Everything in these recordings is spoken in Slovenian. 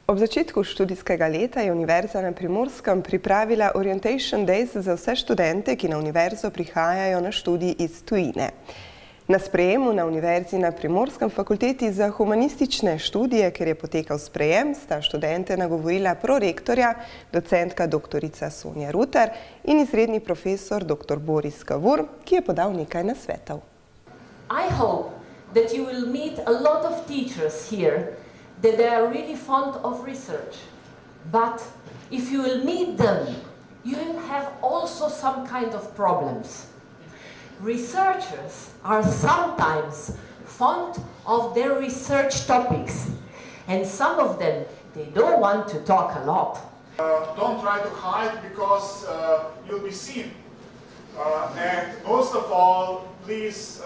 Ob začetku študijskega leta je Univerza na Primorskem pripravila Orientation Days za vse študente, ki na univerzo prihajajo na študij iz tujine. Na sprejemu na Univerzi na Primorskem fakulteti za humanistične študije, kjer je potekal sprejem, sta študente nagovorila prorektorja, docentka doktorica Sonja Rutar in izredni profesor dr. Boris Kavur, ki je podal nekaj nasvetov. I hope that you will meet a lot of teachers here that they are really fond of research. But if you will meet them, you will have also some kind of problems. Researchers are sometimes fond of their research topics, and some of them, they don't want to talk a lot. Don't try to hide because you'll be seen. And most of all, please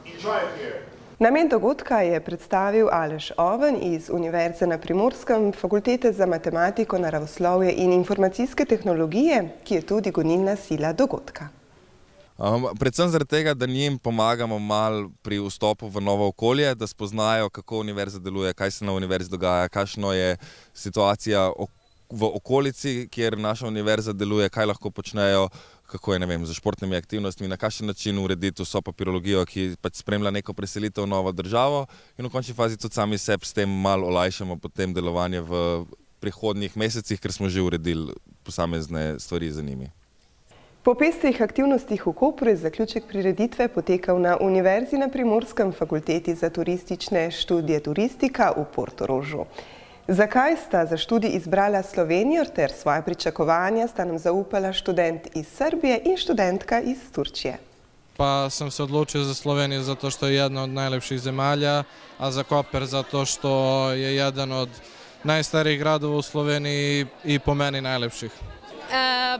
enjoy it here. Namen dogodka je predstavil Aleš Oven iz Univerze na Primorskem, Fakultete za matematiko, naravoslovje in informacijske tehnologije, ki je tudi gonilna sila dogodka. Predvsem zaradi tega, da njim pomagamo malo pri vstopu v novo okolje, da spoznajo, kako univerza deluje, kaj se na univerzi dogaja, kakšna je situacija v okolici, kjer naša univerza deluje, kaj lahko počnejo, kako je, ne vem, z športnimi aktivnostmi, na kakšen način urediti vso papirologijo, ki pač spremlja neko preselitev v novo državo, in v končni fazi tudi sami sebi s tem malo olajšamo potem delovanje v prihodnjih mesecih, ker smo že uredili posamezne stvari za njimi. Po pestrih aktivnostih v Kopru je zaključek prireditve potekal na Univerzi na Primorskem, Fakulteti za turistične študije turistika v Portorožu. Zakaj sta za študij izbrala Slovenijo ter svoje pričakovanja, sta nam zaupala študent iz Srbije in študentka iz Turčije. Pa sam se odlučio za Sloveniju zato što je jedna od najlepših zemalja, a za Koper zato što je jedan od najstarijih gradova u Sloveniji i po meni najlepših.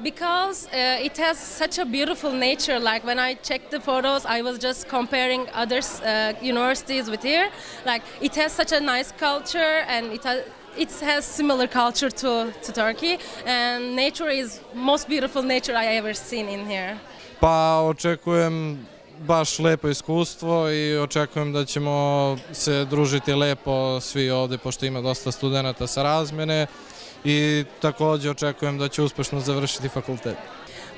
Because it has such a beautiful nature. Like when I checked the photos, I was just comparing other universities with here. Like it has such a nice culture, and it has similar culture to Turkey. And nature is most beautiful nature I ever seen in here. Pa očekujem baš lepo iskustvo i očekujem da ćemo se družiti lepo svi ovdje, pošto ima dosta studenata sa razmjene. I također očekujem da će uspješno završiti fakultet.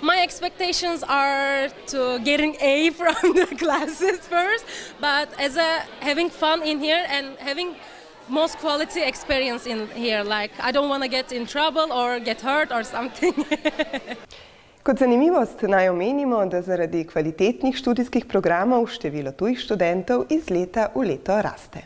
My expectations are to getting A from the classes first, but having fun in here and having most quality experience in here. Like I don't want to get in trouble or get hurt or something. Kot zanimivost naj omenimo, da zaradi kvalitetnih študijskih programov število tujih študentov iz leta v leto raste.